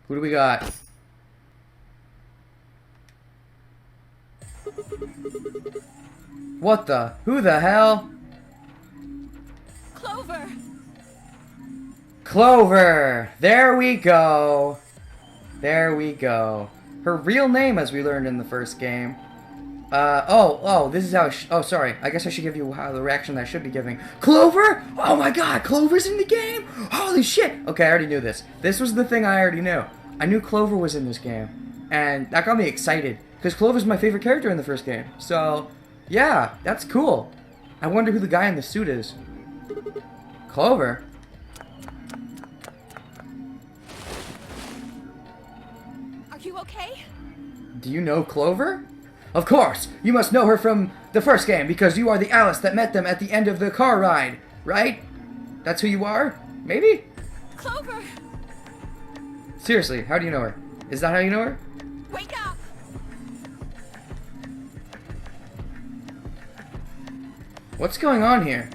Who do we got? What the? Who the hell? Clover! Clover! There we go. There we go. Her real name, as we learned in the first game. This is how oh, sorry. I guess I should give you the reaction that I should be giving. Clover? Oh my god, Clover's in the game? Holy shit! Okay, I already knew this. This was the thing I already knew. I knew Clover was in this game. And that got me excited. Because Clover's my favorite character in the first game. So, yeah, that's cool. I wonder who the guy in the suit is. Clover? Are you okay? Do you know Clover? Of course! You must know her from the first game because you are the Alice that met them at the end of the car ride, right? That's who you are? Maybe? Clover! Seriously, how do you know her? Is that how you know her? Wake up! What's going on here?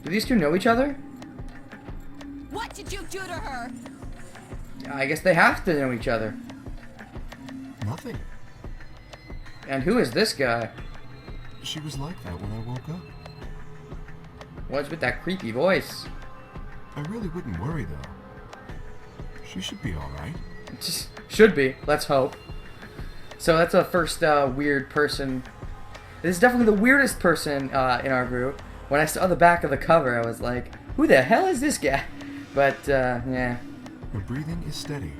Do these two know each other? What did you do to her? I guess they have to know each other. Nothing. And who is this guy? She was like that when I woke up. What's with that creepy voice? I really wouldn't worry, though. She should be alright. Just should be. Let's hope. So that's a first weird person. This is definitely the weirdest person in our group. When I saw the back of the cover, I was like, who the hell is this guy? But, yeah. Her breathing is steady.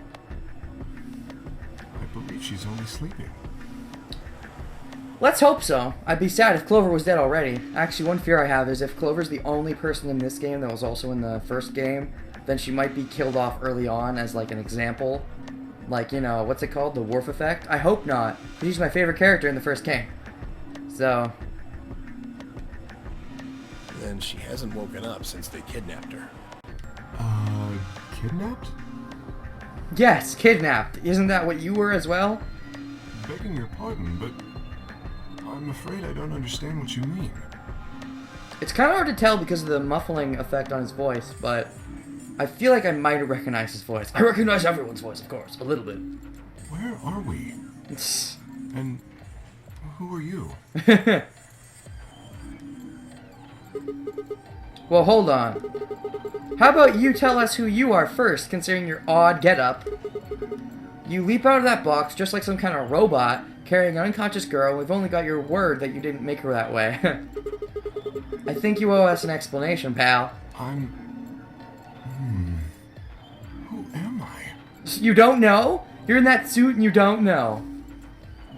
I believe she's only sleeping. Let's hope so. I'd be sad if Clover was dead already. Actually, one fear I have is if Clover's the only person in this game that was also in the first game, then she might be killed off early on as, like, an example. Like, you know, what's it called? The Worf effect? I hope not. She's my favorite character in the first game. So... Then she hasn't woken up since they kidnapped her. Kidnapped? Yes, kidnapped. Isn't that what you were as well? Begging your pardon, but I'm afraid I don't understand what you mean. It's kind of hard to tell because of the muffling effect on his voice, but I feel like I might have recognized his voice. I recognize everyone's voice, of course, a little bit. Where are we? And who are you? Well, hold on. How about you tell us who you are first, considering your odd getup? You leap out of that box just like some kind of robot, carrying an unconscious girl, and we've only got your word that you didn't make her that way. I think you owe us an explanation, pal. Who am I? You don't know? You're in that suit and you don't know.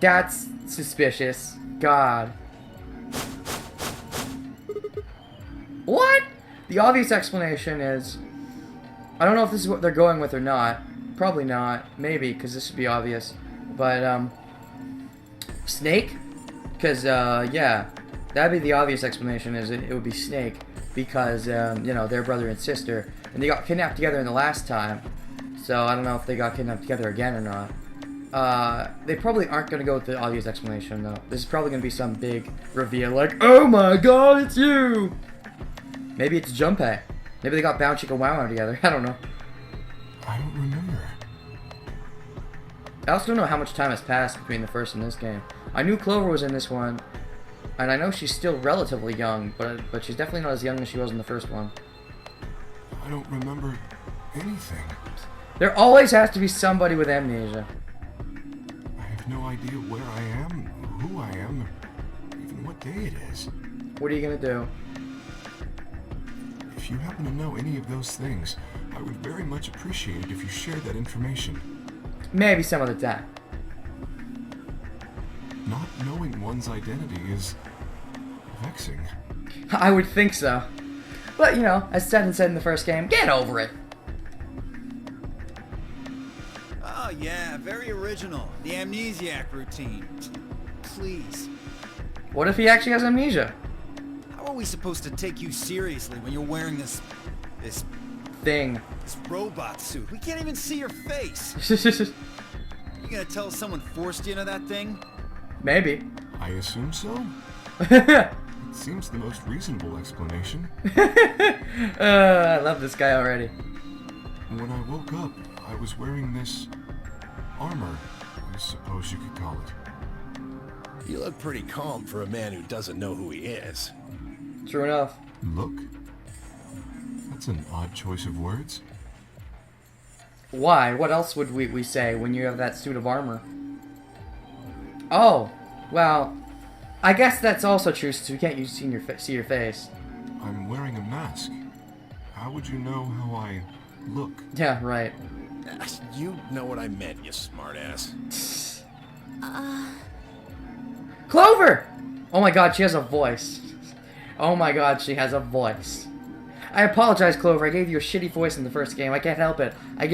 That's suspicious. God. What? The obvious explanation is... I don't know if this is what they're going with or not. Probably not. Maybe, because this would be obvious. But, Snake? Because, yeah. That'd be the obvious explanation, is it would be Snake. Because, you know, they're brother and sister. And they got kidnapped together in the last time. So, I don't know if they got kidnapped together again or not. They probably aren't going to go with the obvious explanation, though. This is probably going to be some big reveal, like, oh my god, it's you! Maybe it's Junpei. Maybe they got Bound Chica Wow together. I don't know. I don't remember. I also don't know how much time has passed between the first and this game. I knew Clover was in this one, and I know she's still relatively young, but she's definitely not as young as she was in the first one. I don't remember anything. There always has to be somebody with amnesia. I have no idea where I am, who I am, or even what day it is. What are you gonna do? If you happen to know any of those things, I would very much appreciate it if you shared that information. Maybe some other time. Not knowing one's identity is vexing. I would think so. But, you know, as Seven said in the first game, get over it. Oh yeah, very original. The amnesiac routine. Please. What if he actually has amnesia? How are we supposed to take you seriously when you're wearing this Thing. robot suit? We can't even see your face. You gonna tell us someone forced you into that thing? Maybe. I assume so? It seems the most reasonable explanation. I love this guy already. When I woke up, I was wearing this armor, I suppose you could call it. You look pretty calm for a man who doesn't know who he is. True enough. Look? That's an odd choice of words. Why? What else would we say when you have that suit of armor? Oh, well, I guess that's also true since we can't see your face. I'm wearing a mask. How would you know how I look? Yeah, right. You know what I meant, you smartass. Clover! Oh my god, she has a voice. Oh my god, she has a voice. I apologize, Clover. I gave you a shitty voice in the first game. I can't help it. I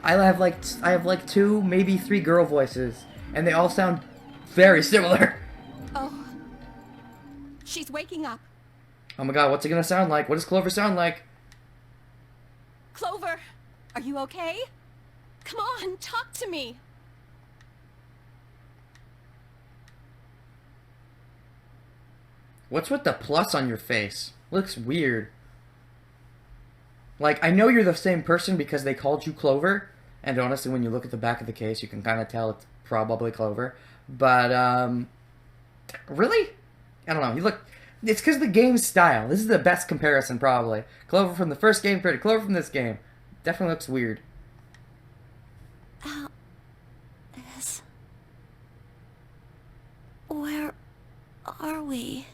have like 2, maybe 3 girl voices, and they all sound very similar. Oh. She's waking up. Oh my god, what's it gonna sound like? What does Clover sound like? Clover, are you okay? Come on, talk to me. What's with the plus on your face? Looks weird. Like, I know you're the same person because they called you Clover, and honestly, when you look at the back of the case, you can kind of tell it's probably Clover. But, really? I don't know. You look... It's because of the game's style. This is the best comparison, probably. Clover from the first game compared to Clover from this game. Definitely looks weird. Alice. Where are we?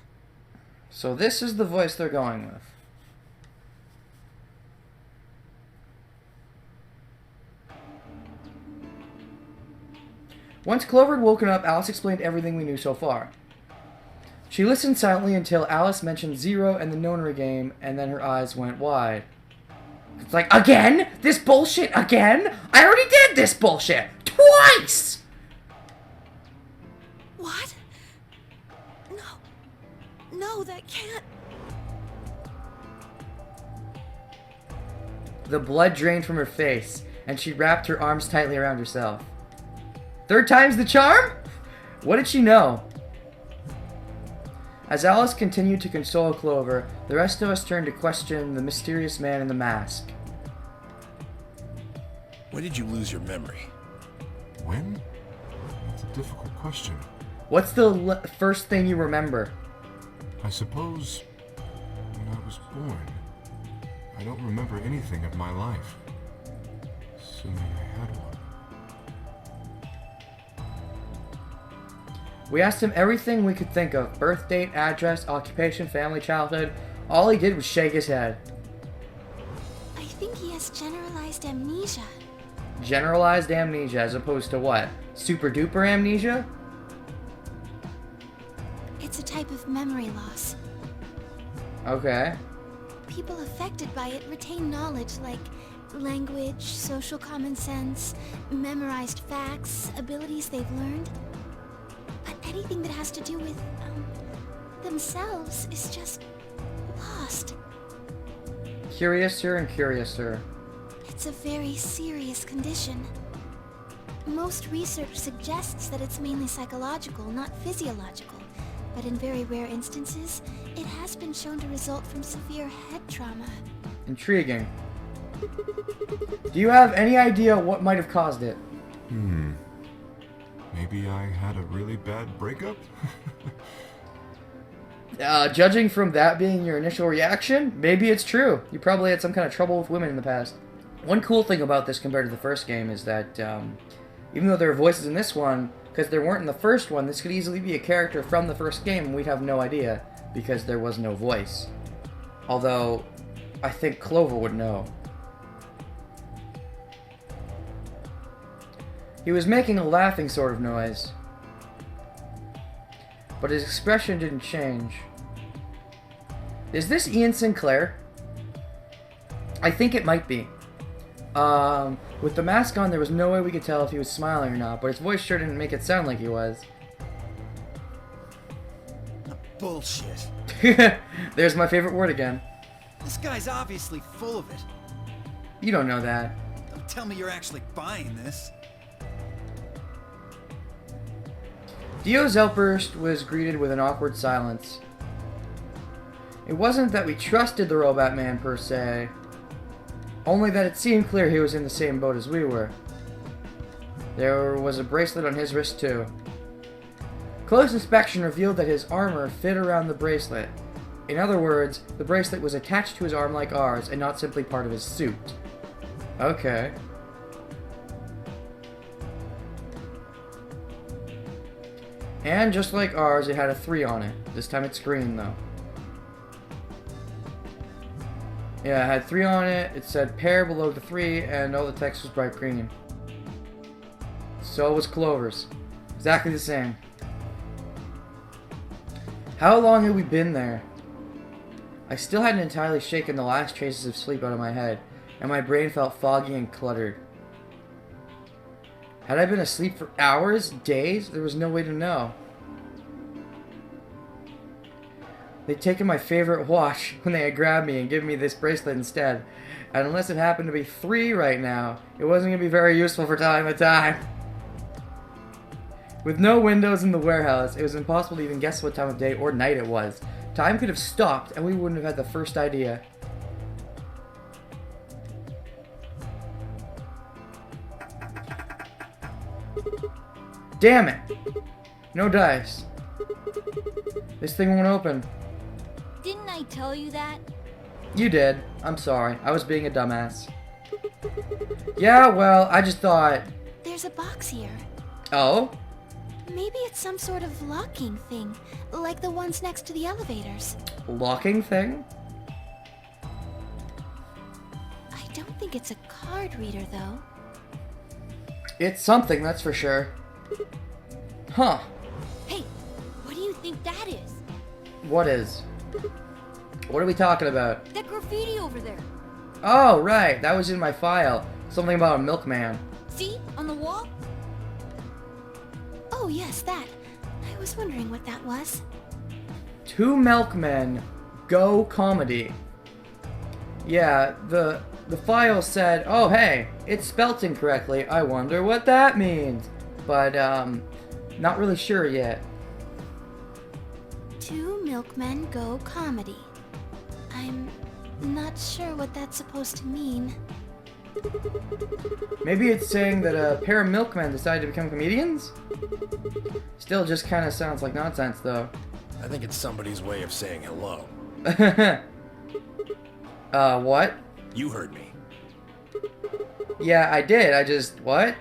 So this is the voice they're going with. Once Clover had woken up, Alice explained everything we knew so far. She listened silently until Alice mentioned Zero and the Nonary game, and then her eyes went wide. It's like, again? This bullshit again? I already did this bullshit! Twice! What? No, that can't... The blood drained from her face, and she wrapped her arms tightly around herself. 3rd time's the charm? What did she know? As Alice continued to console Clover, the rest of us turned to question the mysterious man in the mask. When did you lose your memory? When? That's a difficult question. What's the first thing you remember? I suppose when I was born. I don't remember anything of my life. Assuming I had one. We asked him everything we could think of. Birth date, address, occupation, family, childhood. All he did was shake his head. I think he has generalized amnesia. Generalized amnesia as opposed to what? Super duper amnesia? It's a type of memory loss. Okay. People affected by it retain knowledge like language, social common sense, memorized facts, abilities they've learned. But anything that has to do with, themselves is just lost. Curiouser and curiouser. It's a very serious condition. Most research suggests that it's mainly psychological, not physiological. But in very rare instances, it has been shown to result from severe head trauma. Intriguing. Do you have any idea what might have caused it? Maybe I had a really bad breakup? Judging from that being your initial reaction, maybe it's true. You probably had some kind of trouble with women in the past. One cool thing about this compared to the first game is that, even though there are voices in this one, because there weren't in the first one, this could easily be a character from the first game and we'd have no idea, because there was no voice. Although, I think Clover would know. He was making a laughing sort of noise, but his expression didn't change. Is this Ian Sinclair? I think it might be. With the mask on, there was no way we could tell if he was smiling or not, but his voice sure didn't make it sound like he was. Bullshit. There's my favorite word again. This guy's obviously full of it. You don't know that. Don't tell me you're actually buying this. Dio's outburst was greeted with an awkward silence. It wasn't that we trusted the robot man per se. Only that it seemed clear he was in the same boat as we were. There was a bracelet on his wrist too. Close inspection revealed that his armor fit around the bracelet. In other words, the bracelet was attached to his arm like ours and not simply part of his suit. Okay. And just like ours, it had a 3 on it. This time it's green though. Yeah, it had 3 on it, it said pair below the 3, and all the text was bright green. So was Clover's. Exactly the same. How long had we been there? I still hadn't entirely shaken the last traces of sleep out of my head, and my brain felt foggy and cluttered. Had I been asleep for hours, days? There was no way to know. They'd taken my favorite watch when they had grabbed me and given me this bracelet instead. And unless it happened to be 3 right now, it wasn't going to be very useful for telling the time. With no windows in the warehouse, it was impossible to even guess what time of day or night it was. Time could have stopped and we wouldn't have had the first idea. Damn it! No dice. This thing won't open. Didn't I tell you that? You did. I'm sorry. I was being a dumbass. Yeah, well, I just thought... There's a box here. Oh? Maybe it's some sort of locking thing, like the ones next to the elevators. Locking thing? I don't think it's a card reader, though. It's something, that's for sure. Huh. Hey, what do you think that is? What is? What are we talking about? That graffiti over there. Oh, right. That was in my file. Something about a milkman. See? On the wall? Oh, yes, that. I was wondering what that was. 2 milkmen go comedy. Yeah, the file said, oh, hey, it's spelt incorrectly. I wonder what that means. But, not really sure yet. 2 milkmen go comedy. I'm not sure what that's supposed to mean. Maybe it's saying that a pair of milkmen decided to become comedians? Still just kind of sounds like nonsense, though. I think it's somebody's way of saying hello. What? You heard me. Yeah, I did. I just... What?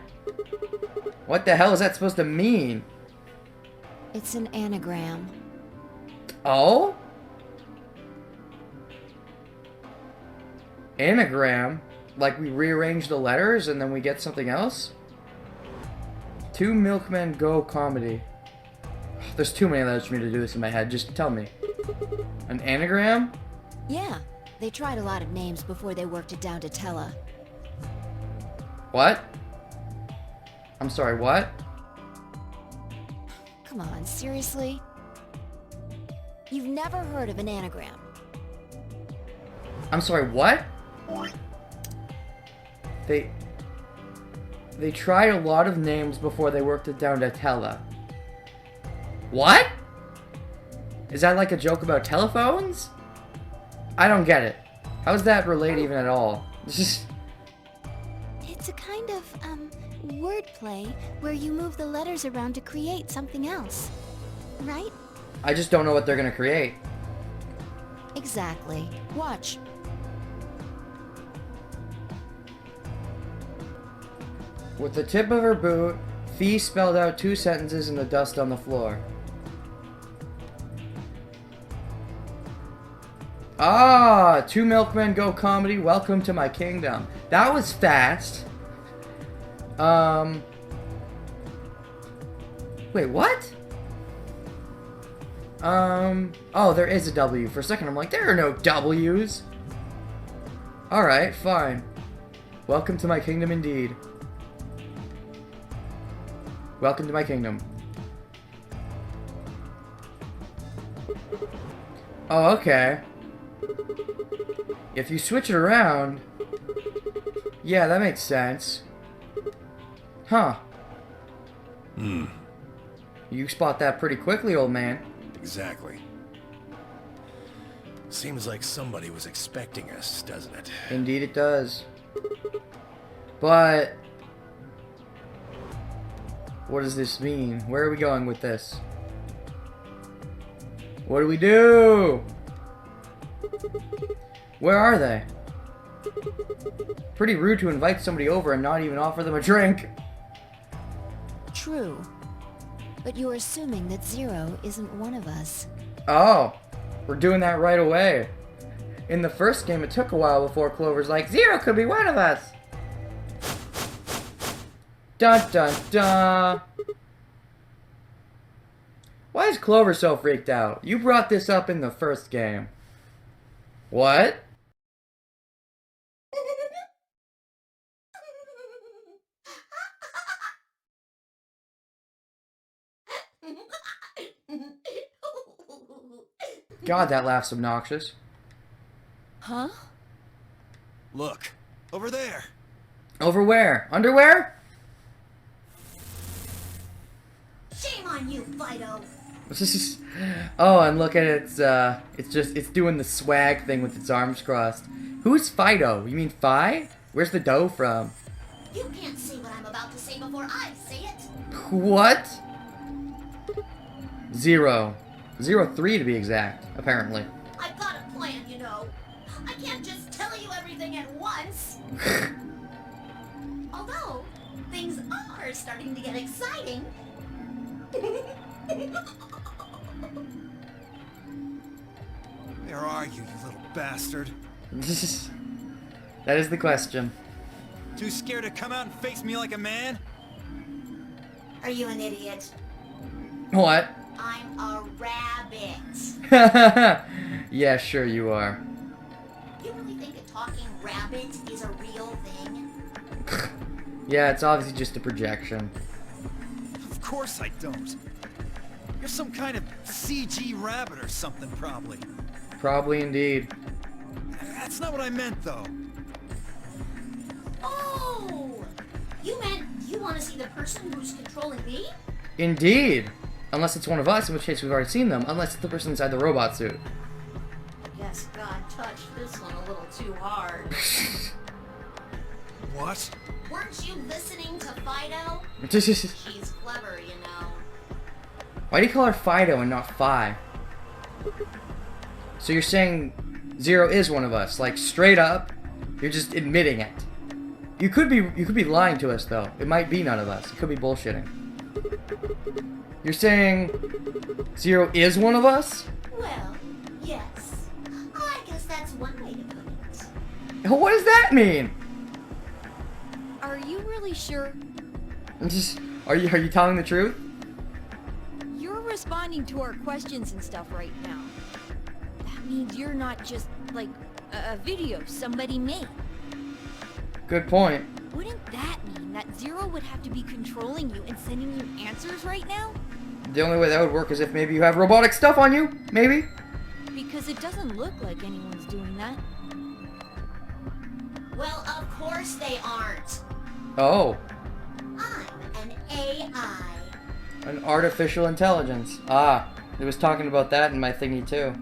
What the hell is that supposed to mean? It's an anagram. Oh? Anagram? Like we rearrange the letters and then we get something else? 2 milkmen go comedy. There's too many letters for me to do this in my head. Just tell me. An anagram? Yeah, they tried a lot of names before they worked it down to Tella. What? I'm sorry, what? Come on, seriously? You've never heard of an anagram. I'm sorry, what? They tried a lot of names before they worked it down to Tella. What? Is that like a joke about telephones? I don't get it. How does that relate even at all? It's a kind of, wordplay where you move the letters around to create something else. Right? I just don't know what they're gonna create. Exactly. Watch. With the tip of her boot, Fee spelled out 2 sentences in the dust on the floor. Ah, 2 milkmen go comedy, welcome to my kingdom. That was fast. Wait, what? Oh, there is a W. For a second, I'm like, there are no W's. Alright, fine. Welcome to my kingdom indeed. Welcome to my kingdom. Oh, okay. If you switch it around... Yeah, that makes sense. Huh. You spot that pretty quickly, old man. Exactly. Seems like somebody was expecting us, doesn't it? Indeed it does. But what does this mean? Where are we going with this? What do we do? Where are they? Pretty rude to invite somebody over and not even offer them a drink. True. But you're assuming that Zero isn't one of us. Oh, we're doing that right away. In the first game, it took a while before Clover's like, Zero could be one of us. Dun dun dun. Why is Clover so freaked out? You brought this up in the first game. What? God, that laugh's obnoxious. Huh? Look, over there. Over where? Underwear? Shame on you, Fido. Oh, and look at it, it's doing the swag thing with its arms crossed. Who's Fido? You mean Fi? Where's the dough from? You can't say what I'm about to say before I say it. What? 03 to be exact, apparently. I've got a plan, you know. I can't just tell you everything at once. Although, things are starting to get exciting. Where are you, you little bastard? That is the question. Too scared to come out and face me like a man? Are you an idiot? What? I'm a rabbit. Yeah, sure you are. You really think a talking rabbit is a real thing? Yeah, it's obviously just a projection. Of course I don't. You're some kind of CG rabbit or something, probably. Probably indeed. That's not what I meant, though. Oh! You meant you want to see the person who's controlling me? Indeed. Unless it's one of us, in which case we've already seen them. Unless it's the person inside the robot suit. Guess God touched this one a little too hard. What? Weren't you listening to Fido? Why She's clever, you know. do you call her Fido and not Fi? So you're saying Zero is one of us, like straight up? You're just admitting it. You could be lying to us though. It might be none of us. You could be bullshitting. You're saying Zero is one of us? Well, yes. I guess that's one way to put it. What does that mean? Are you really sure? Are you telling the truth? You're responding to our questions and stuff right now. That means you're not just, like, a video somebody made. Good point. Wouldn't that mean that Zero would have to be controlling you and sending you answers right now? The only way that would work is if maybe you have robotic stuff on you? Maybe? Because it doesn't look like anyone's doing that. Well, of course they aren't. Oh. I'm an AI. An artificial intelligence. Ah, it was talking about that in my thingy too.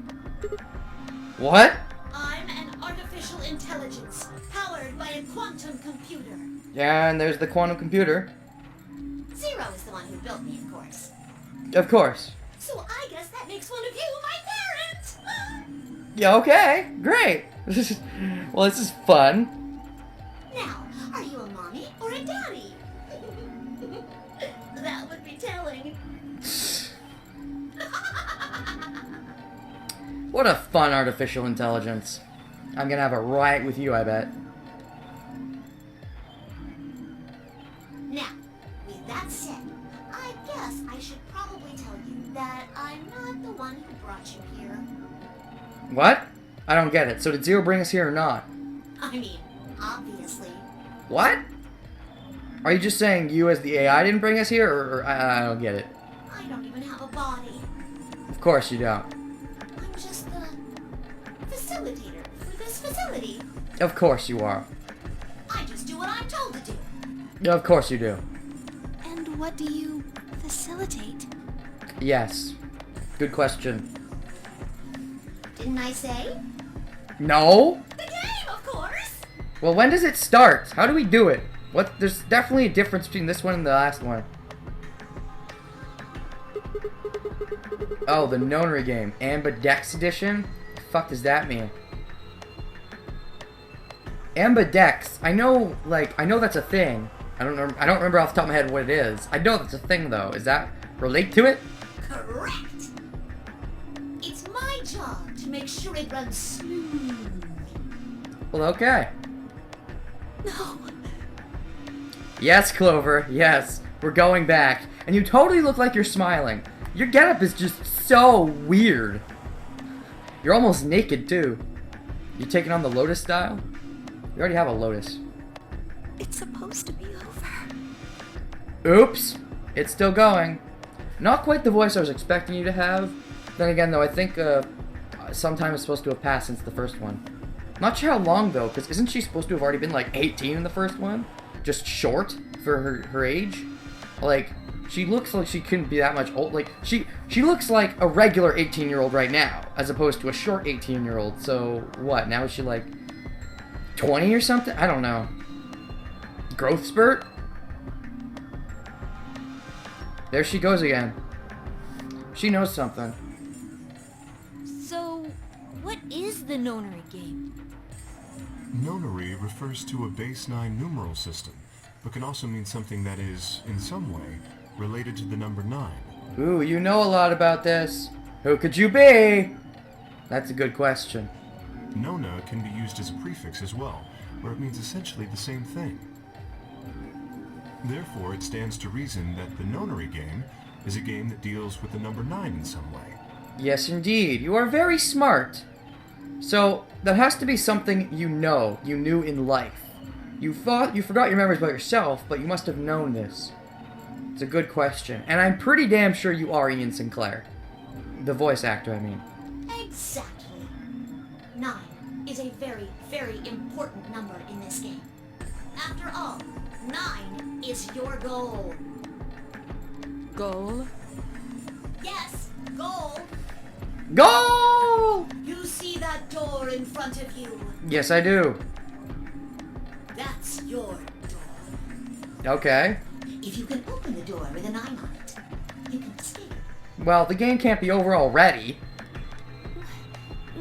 What? I'm an artificial intelligence powered by a quantum computer. Yeah, and there's the quantum computer. Zero is the one who built me, of course. Of course. So I guess that makes one of you my parents. Yeah, okay. Great. Well, this is fun. Now, are you a mommy or a daddy? That would be telling. What a fun artificial intelligence. I'm gonna have a riot with you, I bet. Now, with that said, I guess I should probably tell you that I'm not the one who brought you here. What? I don't get it. So did Zero bring us here or not? I mean, obviously. What? Are you just saying you as the AI didn't bring us here, or I don't get it? I don't even have a body. Of course you don't. I'm just the facilitator for this facility. Of course you are. I just do what I'm told to do. Yeah, of course you do. And what do you facilitate? Yes. Good question. Didn't I say? No? The game, of course! Well, when does it start? How do we do it? What? There's definitely a difference between this one and the last one. Oh, the nonary game. Ambidex edition? The fuck does that mean? Ambidex. I know that's a thing. I don't remember off the top of my head what it is. I know that's a thing though. Is that relate to it? Correct. It's my job to make sure it runs smooth. Well, okay. No. Yes, Clover. Yes. We're going back. And you totally look like you're smiling. Your getup is just so weird. You're almost naked, too. You taking on the Lotus style? You already have a Lotus. It's supposed to be over. Oops. It's still going. Not quite the voice I was expecting you to have. Then again, though, I think some time is supposed to have passed since the first one. Not sure how long, though, because isn't she supposed to have already been, like, 18 in the first one? Just short for her age? Like, she looks like she couldn't be that much old. Like, she looks like a regular 18-year-old right now, as opposed to a short 18-year-old. So, what? Now is she, like, 20 or something? I don't know. Growth spurt? There she goes again. She knows something. So, what is the nonary game? Nonary refers to a base 9 numeral system, but can also mean something that is, in some way, related to the number 9. Ooh, you know a lot about this. Who could you be? That's a good question. Nona can be used as a prefix as well, where it means essentially the same thing. Therefore, it stands to reason that the nonary game is a game that deals with the number 9 in some way. Yes, indeed. You are very smart. So, that has to be something you knew in life. You forgot your memories about yourself, but you must have known this. It's a good question. And I'm pretty damn sure you are Ian Sinclair. The voice actor, I mean. Exactly. 9 is a very, very important number in this game. After all, 9 is your goal. Goal? Yes, goal. Go! You see that door in front of you? Yes, I do. That's your door. Okay. If you can open the door with a 9 on it, you can escape. Well, the game can't be over already.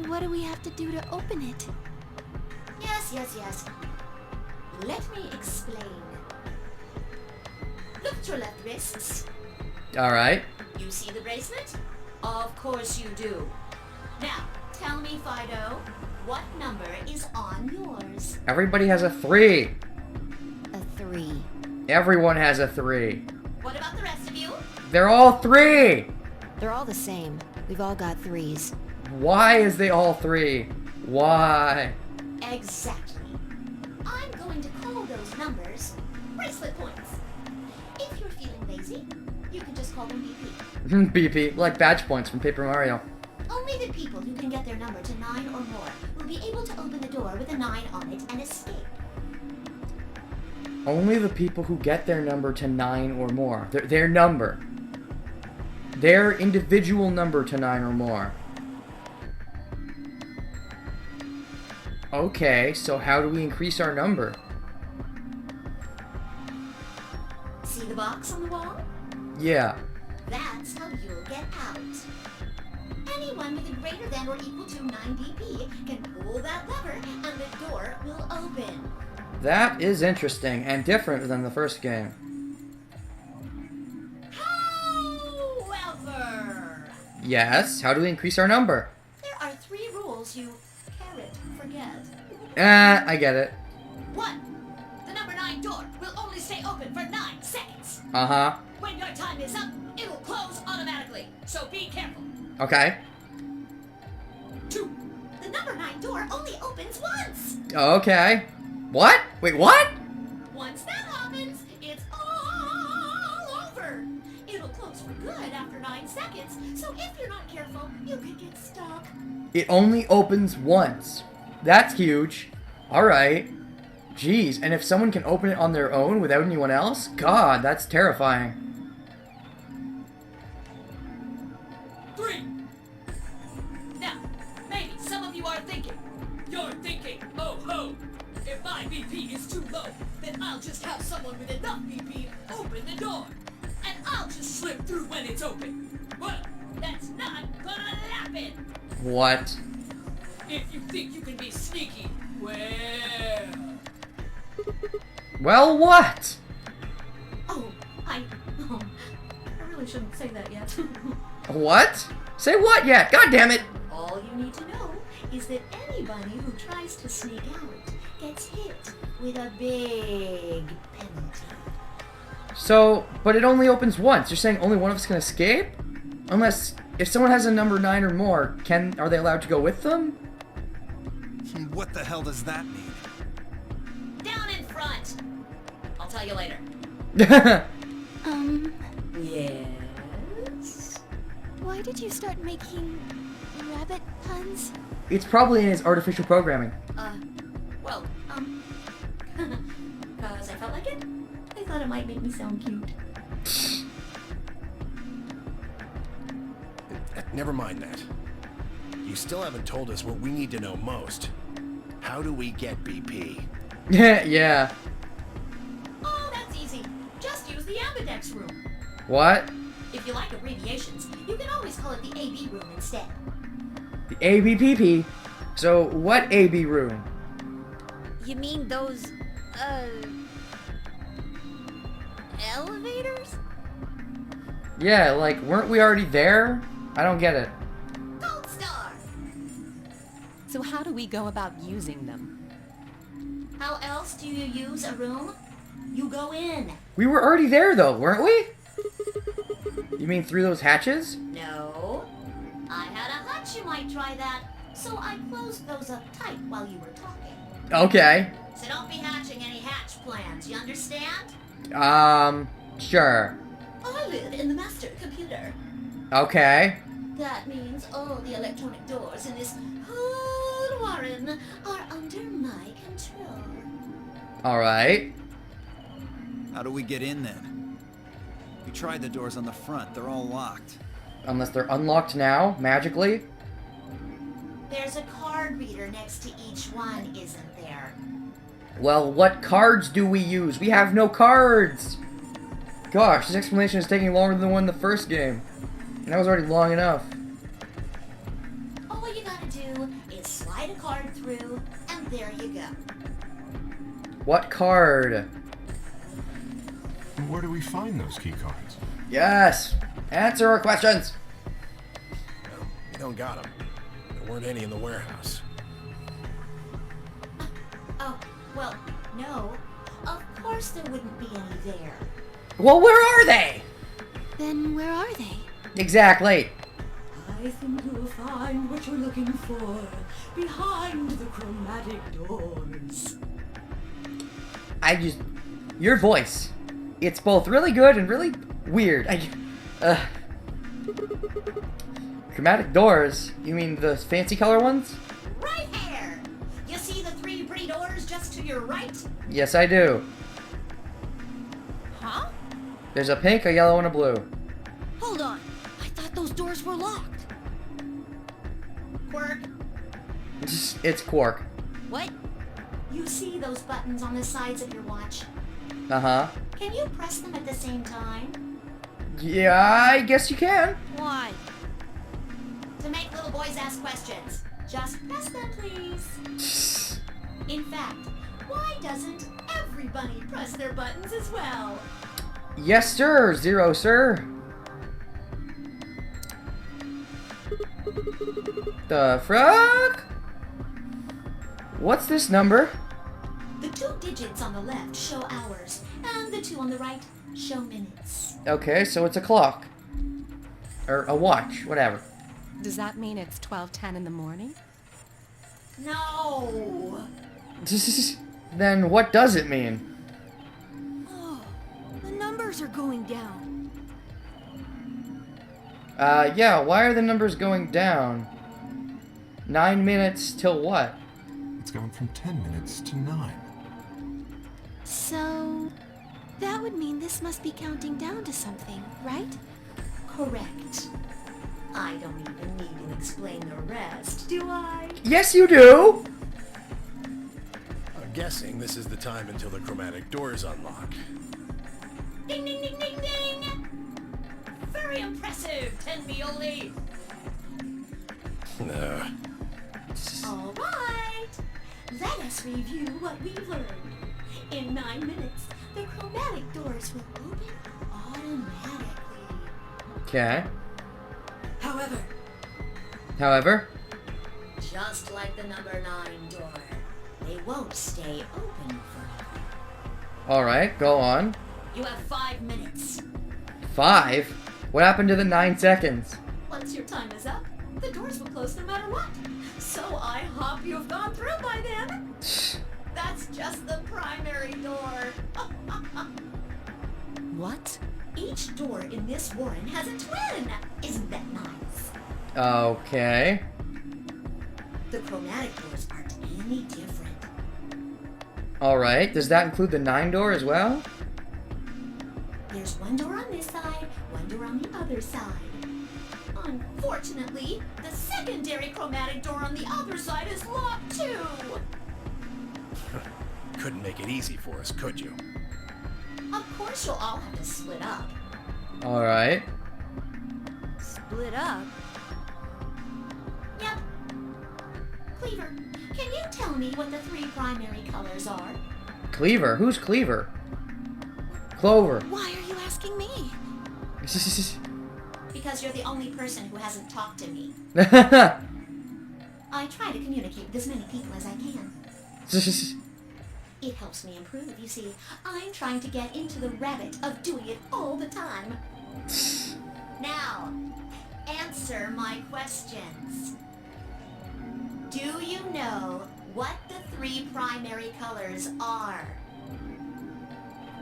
What do we have to do to open it? Yes. Let me explain. Look at your left wrists. Alright. You see the bracelet? Of course you do. Now, tell me, Fido, what number is on yours? Everybody has a 3. A 3. Everyone has a 3. What about the rest of you? They're all 3! They're all the same. We've all got 3s. Why is they all 3? Why? Exactly. I'm going to call those numbers bracelet points. If you're feeling lazy, you can just call them BP. BP, like badge points from Paper Mario. Only the people who can get their number to 9 or more will be able to open the door with a 9 on it and escape. Only the people who get their number to 9 or more. Their number. Their individual number to 9 or more. Okay, so how do we increase our number? See the box on the wall? Yeah. That's how you'll get out. Anyone with a greater than or equal to 9 DP can pull that lever and the door will open. That is interesting and different than the first game. However, Yes, how do we increase our number? there are 3 rules you forget. I get it. 1. The number 9 door will only stay open for 9 seconds. Uh-huh. When your time is up, it'll close automatically, so be careful. Okay. 2. The number 9 door only opens once. Okay. What? Wait, what? Once that happens, it's all over. It'll close for good after 9 seconds, so if you're not careful, you could get stuck. It only opens once. That's huge. Alright. Jeez, and if someone can open it on their own without anyone else? God, that's terrifying. 3. Now, maybe some of you are thinking, you're thinking, oh ho, if my BP is too low, then I'll just have someone with enough BP open the door. And I'll just slip through when it's open. Well, that's not gonna happen. What? If you think you can be sneaky, well... Well, what? Oh, I really shouldn't say that yet. What? Say what yet? God damn it! All you need to know is that anybody who tries to sneak out gets hit with a big penalty. So, but it only opens once. You're saying only one of us can escape? Unless, if someone has a number 9 or more, are they allowed to go with them? What the hell does that mean? Down in front! I'll tell you later. Yes? Why did you start making rabbit puns? It's probably in his artificial programming. Well, cause I felt like it. I thought it might make me sound cute. Never mind that. You still haven't told us what we need to know most. How do we get BP? Yeah. Oh, that's easy. Just use the ambidex room. What? If you like abbreviations, you can always call it the AB room instead. The ABPP. So, what AB room? You mean those, elevators? Yeah, like, weren't we already there? I don't get it. Gold star! So how do we go about using them? How else do you use a room? You go in. We were already there, though, weren't we? You mean through those hatches? No. I had a hunch you might try that, so I closed those up tight while you were talking. Okay. So don't be hatching any hatch plans, you understand? Sure. I live in the master computer. Okay. That means all the electronic doors in this whole warren are under my control. Alright. How do we get in then? We tried the doors on the front. They're all locked. Unless they're unlocked now, magically. There's a card reader next to each one, isn't there? Well, what cards do we use? We have no cards! Gosh, this explanation is taking longer than the one in the first game. And that was already long enough. All you gotta do is slide a card through, and there you go. What card? And where do we find those key cards? Yes! Answer our questions! Well, we don't got them. There weren't any in the warehouse. Oh, well, no. Of course there wouldn't be any there. Well, where are they? Then where are they? Exactly. I think you'll find what you're looking for behind the chromatic doors. Your voice. It's both really good and really weird. Chromatic doors? You mean the fancy color ones? Right here! You see the 3 pretty doors just to your right? Yes, I do. Huh? There's a pink, a yellow, and a blue. Hold on. I thought those doors were locked. Quirk, It's Quark. What? you see those buttons on the sides of your watch? Uh-huh. Can you press them at the same time? Yeah, I guess you can. Why? To make little boys ask questions. Just press them, please. In fact, why doesn't everybody press their buttons as well? Yes, sir. Zero, sir. The frog? What's this number? The 2 digits on the left show hours, and the 2 on the right show minutes. Okay, so it's a clock. Or a watch, whatever. Does that mean it's 12:10 in the morning? No! Then what does it mean? Oh, the numbers are going down. Yeah, why are the numbers going down? 9 minutes till what? It's gone from 10 minutes to 9. So, that would mean this must be counting down to something, right? Correct. I don't even need to explain the rest, do I? Yes, you do! guessing this is the time until the chromatic doors unlock. Ding ding ding ding ding! Very impressive, Tenmioli! All right. Let us review what we've learned. In 9 minutes, the chromatic doors will open automatically. Okay. However, Just like the number 9 door, they won't stay open forever. Alright, go on. You have 5 minutes. 5? What happened to the 9 seconds? Once your time is up, the doors will close no matter what. So I hope you've gone through by then. That's just the primary door. What? Each door in this warren has a twin. Isn't that nice? Okay. The chromatic doors aren't any different. Alright, does that include the 9 door as well? There's one door on this side, one door on the other side. Unfortunately, the secondary chromatic door on the other side is locked too. Couldn't make it easy for us, could you? Of course you'll all have to split up. Alright. Split up? Yep. Cleaver, can you tell me what the 3 primary colors are? Cleaver? Who's Cleaver? Clover. Why are you asking me? Because you're the only person who hasn't talked to me. I try to communicate with as many people as I can. It helps me improve, you see. I'm trying to get into the rabbit of doing it all the time. Now, answer my questions. Do you know what the 3 primary colors are?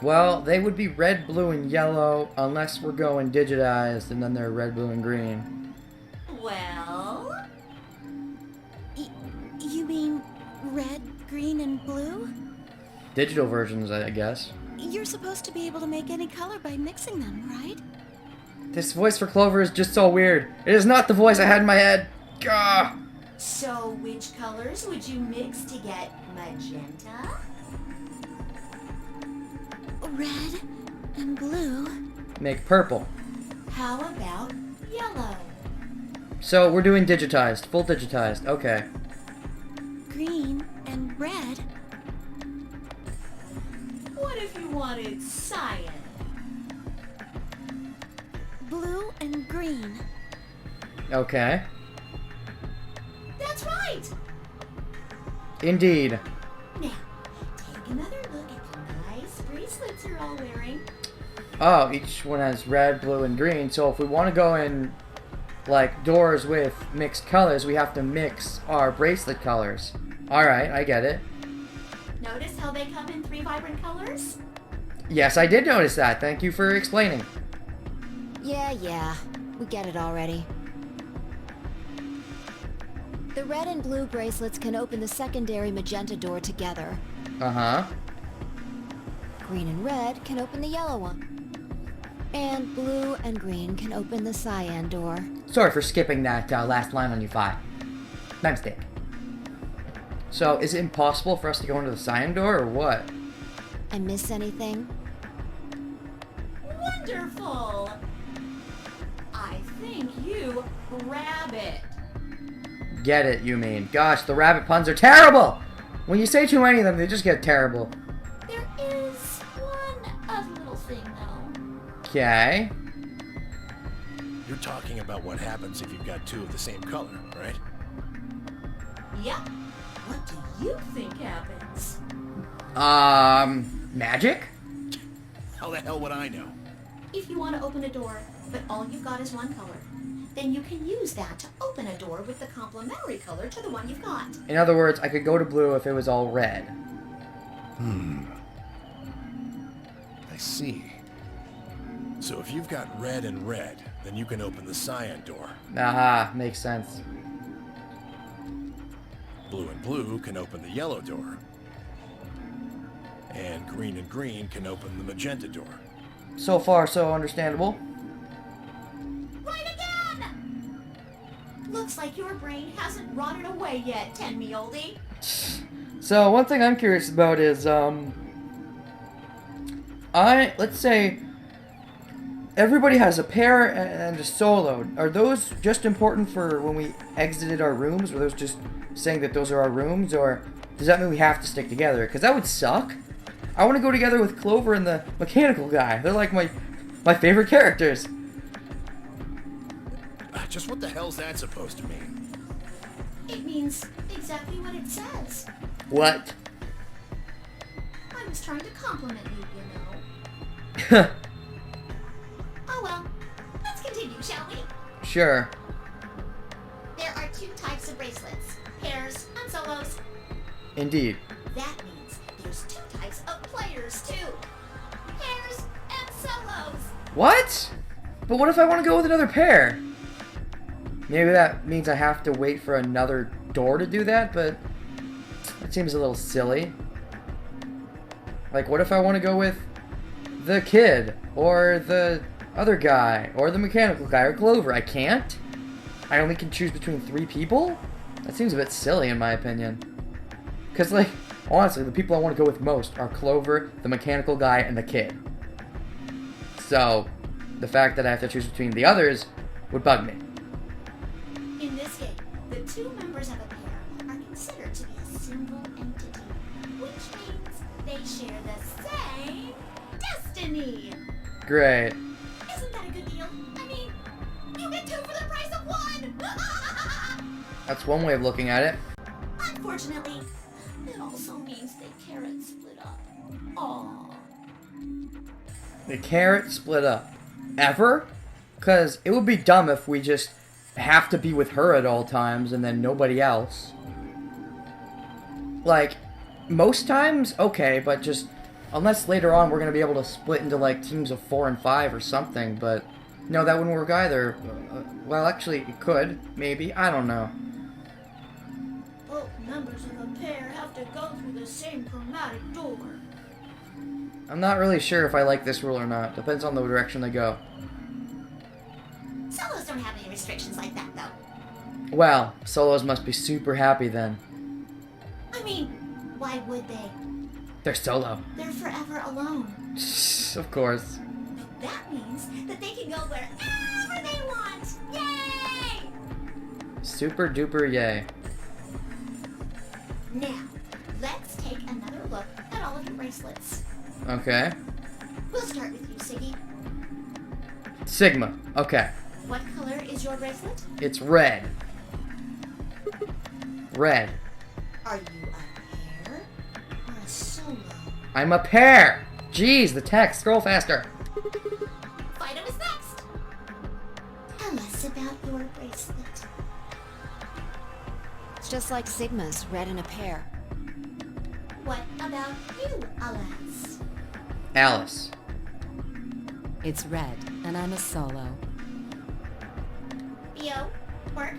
Well, they would be red, blue, and yellow, unless we're going digitized, and then they're red, blue, and green. Well, You mean red, green, and blue? Digital versions, I guess. You're supposed to be able to make any color by mixing them, right? This voice for Clover is just so weird. It is not the voice I had in my head. Gah! so which colors would you mix to get magenta? Red and blue. Make purple. How about yellow? So we're doing digitized, full digitized. Okay. Green and red. What if you wanted cyan? Blue and green. Okay. That's right! Indeed. Now, take another look at the nice bracelets you're all wearing. Oh, each one has red, blue, and green. So if we want to go in, like, doors with mixed colors, we have to mix our bracelet colors. Alright, I get it. Notice how they come in 3 vibrant colors? Yes, I did notice that. Thank you for explaining. Yeah, we get it already. The red and blue bracelets can open the secondary magenta door together. Uh-huh. Green and red can open the yellow one. And blue and green can open the cyan door. Sorry for skipping that last line on you 5. My mistake. So, is it impossible for us to go into the cyan door, or what? I miss anything? Wonderful! I think you grab it. Get it, you mean. Gosh, the rabbit puns are terrible! When you say too many of them, they just get terrible. There is one other little thing, though. Okay. You're talking about what happens if you've got 2 of the same color, right? Yep. What do you think happens? Magic? How the hell would I know? If you want to open a door, but all you've got is one color, then you can use that to open a door with the complementary color to the one you've got. In other words, I could go to blue if it was all red. I see. So if you've got red and red, then you can open the cyan door. Aha, makes sense. Blue and blue can open the yellow door. And green can open the magenta door. So far, so understandable. Right again! Looks like your brain hasn't rotted away yet, Tenmioli. So So one thing I'm curious about is, let's say everybody has a pair and a solo. Are those just important for when we exited our rooms? Were those just saying that those are our rooms, or does that mean we have to stick together? Because that would suck. I want to go together with Clover and the mechanical guy. They're like my favorite characters. Just what the hell's that supposed to mean? It means exactly what it says. What? I was trying to compliment you, you know. Oh well, let's continue, shall we? Sure. There are 2 types of bracelets, pairs and solos. Indeed. That means there's 2 types of players too. Pairs and solos. What? But what if I want to go with another pair? Maybe that means I have to wait for another door to do that, but that seems a little silly. Like, what if I want to go with the kid, or the other guy, or the mechanical guy, or Clover? I can't? I only can choose between 3 people? That seems a bit silly in my opinion. Because, like, honestly, the people I want to go with most are Clover, the mechanical guy, and the kid. So, the fact that I have to choose between the others would bug me. In this game, the 2 members of a pair are considered to be a single entity, which means they share the same destiny. Great. Isn't that a good deal? I mean, you get 2 for the price of 1! That's one way of looking at it. Unfortunately, it also means they carrot split up. Aww. The carrot split up. Ever? Because it would be dumb if we just have to be with her at all times and then nobody else. Like, most times, okay, but just unless later on we're going to be able to split into like teams of 4 and 5 or something, but no, that wouldn't work either. Well, actually, it could, maybe, I don't know. Both members of a pair have to go through the same chromatic door. I'm not really sure if I like this rule or not. Depends on the direction they go. Solos don't have any restrictions like that, though. Well, solos must be super happy then. I mean, why would they? They're solo. They're forever alone. Of course. That means that they can go wherever they want. Yay! Super duper yay. Now, let's take another look at all of your bracelets. Okay. We'll start with you, Siggy. Sigma. Okay. What color is your bracelet? It's red. Red. Are you a pair or a solo? I'm a pair. Jeez, the text. Scroll faster. Fido is next. Tell us about your bracelet. It's just like Sigma's, red in a pair. What about you, Alice? Alice. It's red, and I'm a solo. Theo, work.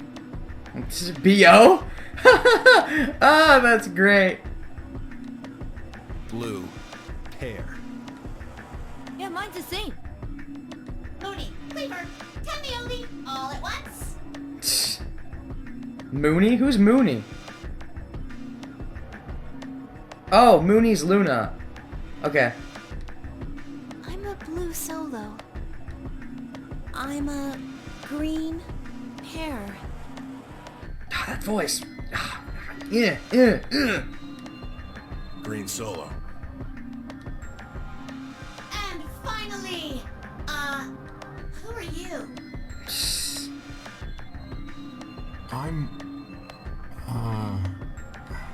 B.O.? Ah, that's great. Blue. Pair. Yeah, mine's the same. Mooney, Cleaver, Tendioli, all at once. Mooney? Who's Mooney? Oh, Mooney's Luna. Okay. I'm a blue solo. I'm a green pair. Ah, that voice. Ah, Green solo. And finally, who are you?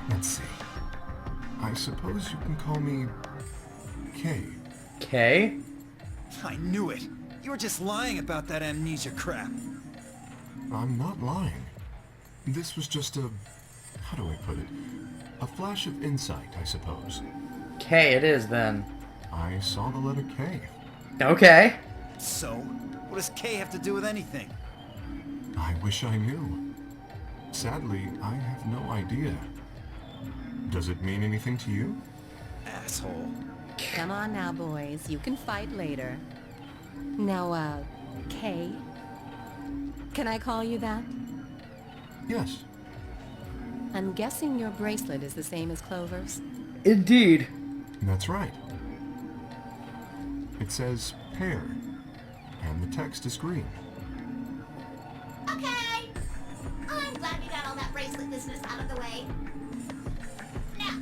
Let's see. I suppose you can call me Kay. Kay? I knew it. You were just lying about that amnesia crap. I'm not lying. This was just a... how do I put it? A flash of insight, I suppose. K it is then. I saw the letter K. Okay. So, what does K have to do with anything? I wish I knew. Sadly, I have no idea. Does it mean anything to you? Asshole. Come on now, boys. You can fight later. Now, Kay? Can I call you that? Yes. I'm guessing your bracelet is the same as Clover's? Indeed. That's right. It says pair, and the text is green. Okay. I'm glad we got all that bracelet business out of the way. Now,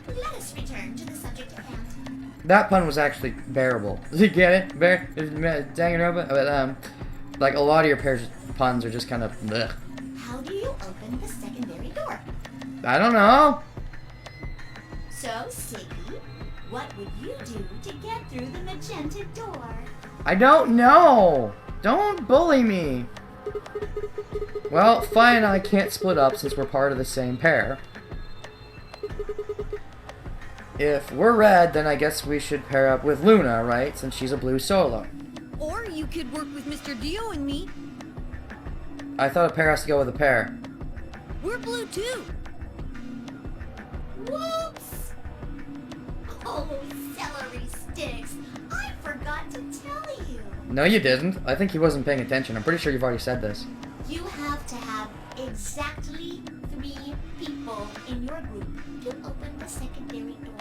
let us return to the subject at hand. That pun was actually bearable. Did you get it? Danganronpa? But, like, a lot of your puns are just kind of blech. How do you open the secondary door? I don't know. So, Siggy, what would you do to get through the magenta door? I don't know. Don't bully me. Well, Fi and I can't split up since we're part of the same pair. If we're red, then I guess we should pair up with Luna, right? Since she's a blue solo. Or you could work with Mr. Dio and me. I thought a pair has to go with a pair. We're blue too. Whoops! Oh, celery sticks! I forgot to tell you. No, you didn't. I think he wasn't paying attention. I'm pretty sure you've already said this. You have to have exactly 3 people in your group to open the secondary door.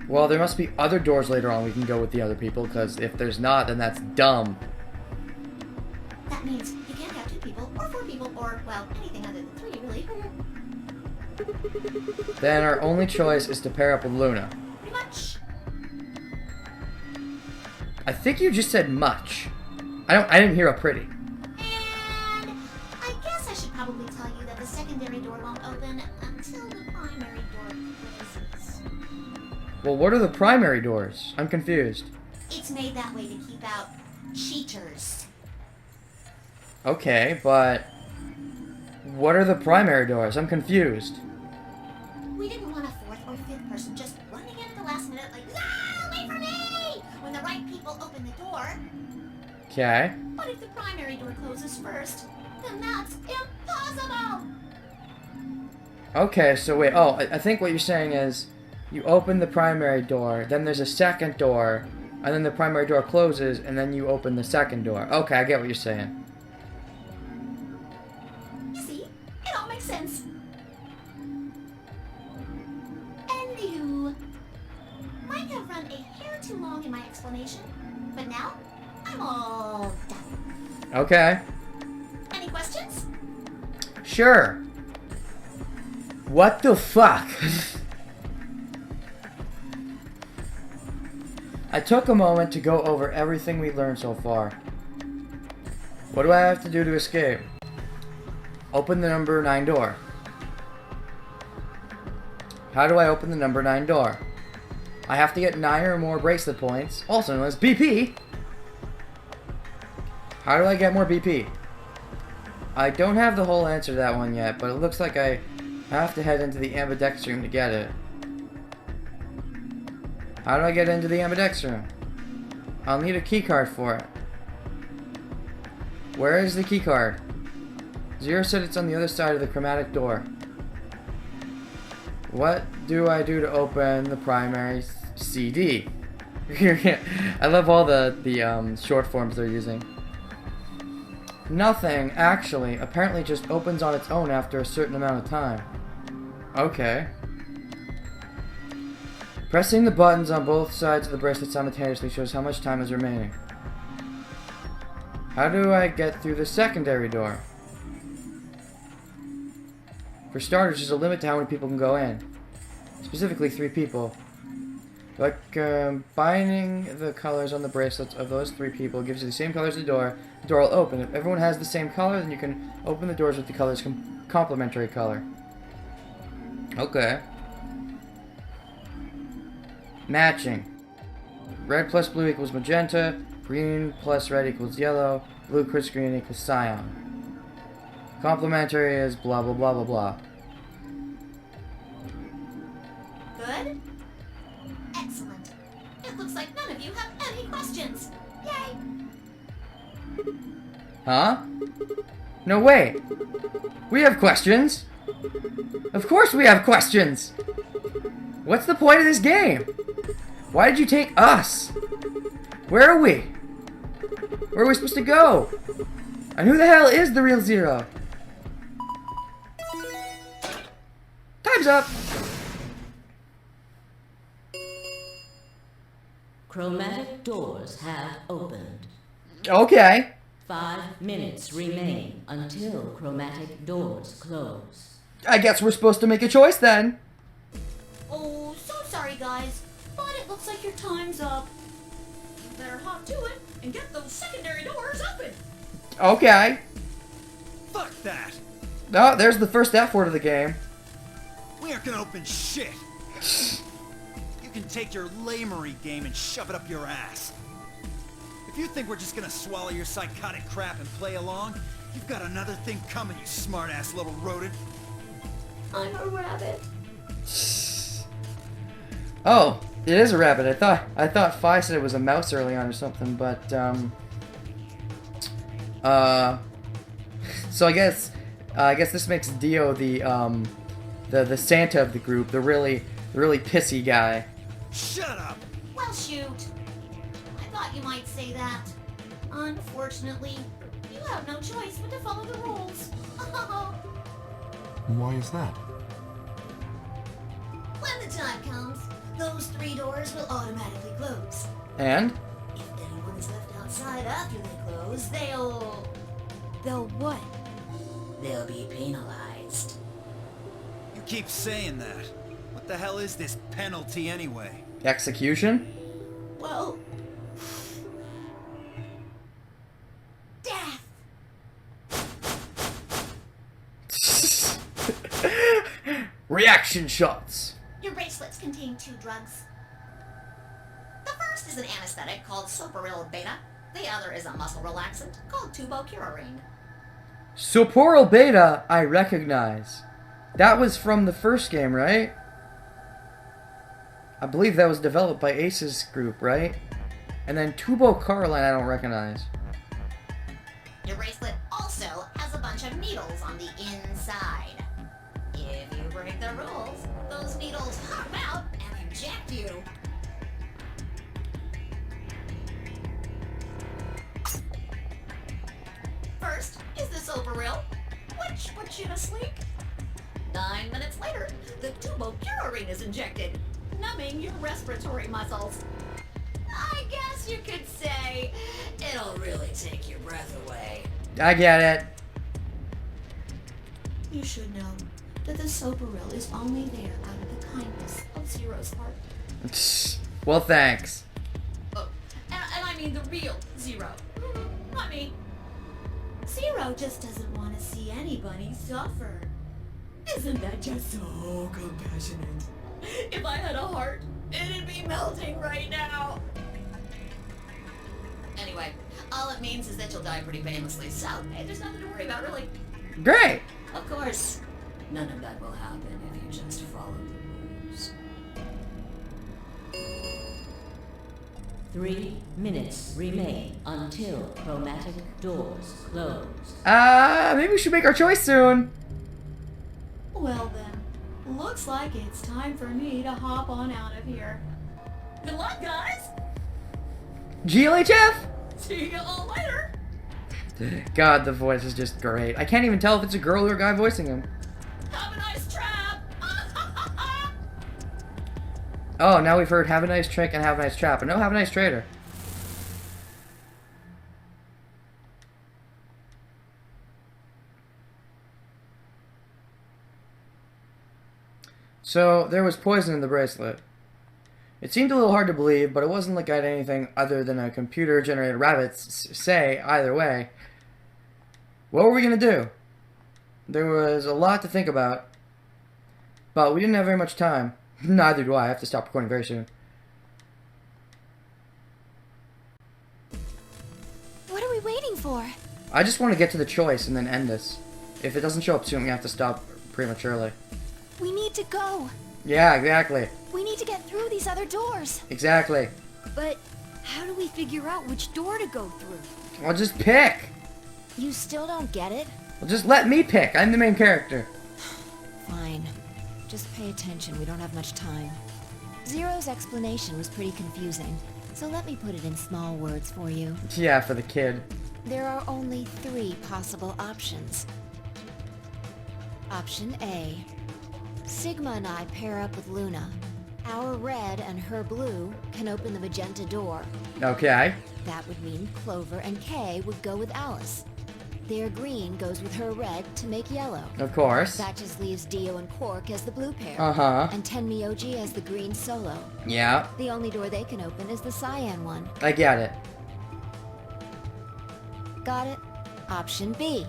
Well, there must be other doors later on we can go with the other people, because if there's not, then that's dumb. That means you can't have 2 people, or 4 people, or, well, anything other than 3, really. Then our only choice is to pair up with Luna. Pretty much. I think you just said much. I didn't hear a pretty. And I guess I should probably tell you that the secondary door won't open until the primary door closes. Well, what are the primary doors? I'm confused. It's made that way to keep out cheaters. Okay, but what are the primary doors? I'm confused. We didn't want a 4th or 5th person just running in at the last minute like, ah, wait for me! When the right people open the door. Okay. But if the primary door closes first, then that's impossible! Okay, so wait. Oh, I think what you're saying is you open the primary door, then there's a second door, and then the primary door closes, and then you open the second door. Okay, I get what you're saying. You see, it all makes sense. And you might have run a hair too long in my explanation, but now I'm all done. Okay. Any questions? Sure. What the fuck? I took a moment to go over everything we learned so far. What do I have to do to escape? Open the number 9 door. How do I open the number 9 door? I have to get 9 or more bracelet points, also known as BP. How do I get more BP? I don't have the whole answer to that one yet, but it looks like I have to head into the ambidex room to get it. How do I get into the ambidex room? I'll need a keycard for it. Where is the keycard? Zero said it's on the other side of the chromatic door. What do I do to open the primary CD? I love all the short forms they're using. Nothing, actually. Apparently just opens on its own after a certain amount of time. Okay. Pressing the buttons on both sides of the bracelet simultaneously shows how much time is remaining. How do I get through the secondary door? For starters, there's a limit to how many people can go in. Specifically, 3 people. Like, combining the colors on the bracelets of those 3 people gives you the same colors as the door will open. If everyone has the same color, then you can open the doors with the colors complementary color. Okay. Matching. Red plus blue equals magenta. Green plus red equals yellow. Blue plus green equals cyan. Complementary is blah blah blah blah blah. Good? Excellent. It looks like none of you have any questions. Yay! Huh? No, wait. We have questions. Of course we have questions. What's the point of this game? Why did you take us? Where are we? Where are we supposed to go? And who the hell is the real Zero? Time's up. Chromatic doors have opened. Okay. 5 minutes remain until chromatic doors close. I guess we're supposed to make a choice then. Oh, so sorry, guys, but it looks like your time's up. You better hop to it and get those secondary doors open. Okay. Fuck that! Oh, there's the first F word of the game. We aren't gonna open shit! You can take your lamery game and shove it up your ass. If you think we're just gonna swallow your psychotic crap and play along, you've got another thing coming, you smart-ass little rodent. I'm a rabbit. Oh, it is a rabbit. I thought Fi said it was a mouse early on or something, but so I guess this makes Dio the Santa of the group, the really pissy guy. Shut up! Well, shoot. I thought you might say that. Unfortunately, you have no choice but to follow the rules. Why is that? When the time comes, those 3 doors will automatically close. And If anyone is left outside after they close, they'll what? They'll be penalized. You keep saying that. What the hell is this penalty anyway? execution. Well, death. Reaction shots. Your bracelets contain 2 drugs. The first is an anesthetic called soporil beta. The other is a muscle relaxant called tubocurarine. Soporil beta, I recognize. That was from the first game, right? I believe that was developed by Ace's group, right? And then tubocurarine, I don't recognize. Your bracelet also has a bunch of needles on the inside. If you break the rules, those needles hop out and inject you. First is the soporil, which puts you to sleep. 9 minutes later, the tubocurarine is injected, numbing your respiratory muscles. I guess you could say it'll really take your breath away. I get it. You should know that the soporil is only there out of the kindness of Zero's heart. Well, thanks. Oh, and I mean the real Zero. Not me. Zero just doesn't want to see anybody suffer. Isn't that just so compassionate? If I had a heart, it'd be melting right now. Anyway, all it means is that you'll die pretty painlessly, so hey, there's nothing to worry about, really. Great. Of course, none of that will happen if you just follow the rules. 3 minutes remain until chromatic doors close. Maybe we should make our choice soon. Well then, looks like it's time for me to hop on out of here. Good luck, guys! GLHF? See you all later! God, the voice is just great. I can't even tell if it's a girl or a guy voicing him. Have a nice trap! Oh, now we've heard Have a Nice Trick and Have a Nice Trap, and no Have a Nice Trader. So, there was poison in the bracelet. It seemed a little hard to believe, but it wasn't like I had anything other than a computer-generated rabbit say either way. What were we going to do? There was a lot to think about, but we didn't have very much time. Neither do I. I have to stop recording very soon. What are we waiting for? I just want to get to the choice and then end this. If it doesn't show up soon, we have to stop prematurely. We need to go. Yeah, exactly. We need to get through these other doors. Exactly. But how do we figure out which door to go through? Well, just pick. You still don't get it? Well, just let me pick. I'm the main character. Fine. Just pay attention, we don't have much time. Zero's explanation was pretty confusing, so let me put it in small words for you. Yeah, for the kid. There are only 3 possible options. Option A. Sigma and I pair up with Luna. Our red and her blue can open the magenta door. Okay. That would mean Clover and Kay would go with Alice. Their green goes with her red to make yellow. Of course. That just leaves Dio and Quark as the blue pair. Uh-huh. And Tenmyoji as the green solo. Yeah. The only door they can open is the cyan one. I get it. Got it? Option B.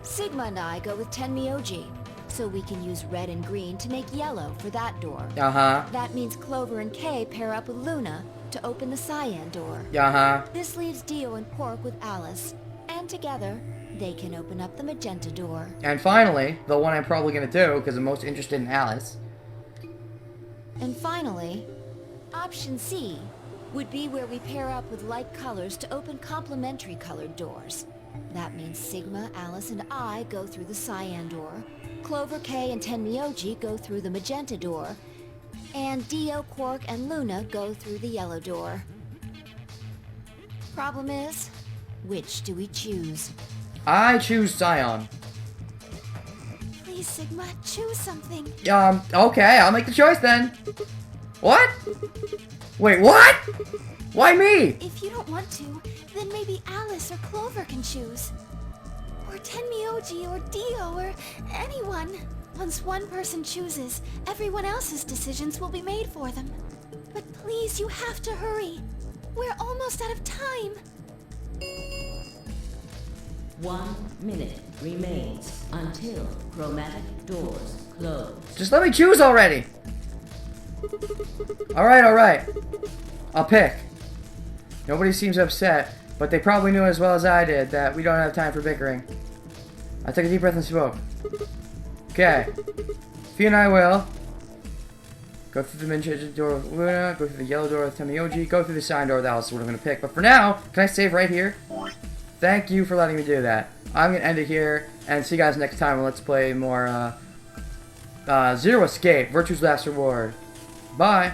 Sigma and I go with Tenmyoji, so we can use red and green to make yellow for that door. Uh-huh. That means Clover and Kay pair up with Luna to open the cyan door. Uh-huh. This leaves Dio and Quark with Alice, and together, they can open up the magenta door. And finally, the one I'm probably going to do, because I'm most interested in Alice. And finally, option C would be where we pair up with light colors to open complementary colored doors. That means Sigma, Alice, and I go through the cyan door, Clover, Kay, and Tenmyoji go through the magenta door, and Dio, Quark, and Luna go through the yellow door. Problem is, which do we choose? I choose Scion. Please, Sigma, choose something. Okay, I'll make the choice then. What? Wait, what? Why me? If you don't want to, then maybe Alice or Clover can choose. Or Tenmyoji or Dio or anyone. Once one person chooses, everyone else's decisions will be made for them. But please, you have to hurry. We're almost out of time. 1 minute remains until chromatic doors close. Just let me choose already. Alright. I'll pick. Nobody seems upset, but they probably knew as well as I did that we don't have time for bickering. I took a deep breath and spoke. Okay. Fee and I will go through the magenta door with Luna, go through the yellow door with Tenmyoji, go through the cyan door with Alice is what I'm going to pick. But for now, can I save right here? Thank you for letting me do that. I'm going to end it here, and see you guys next time when let's play more Zero Escape, Virtue's Last Reward. Bye!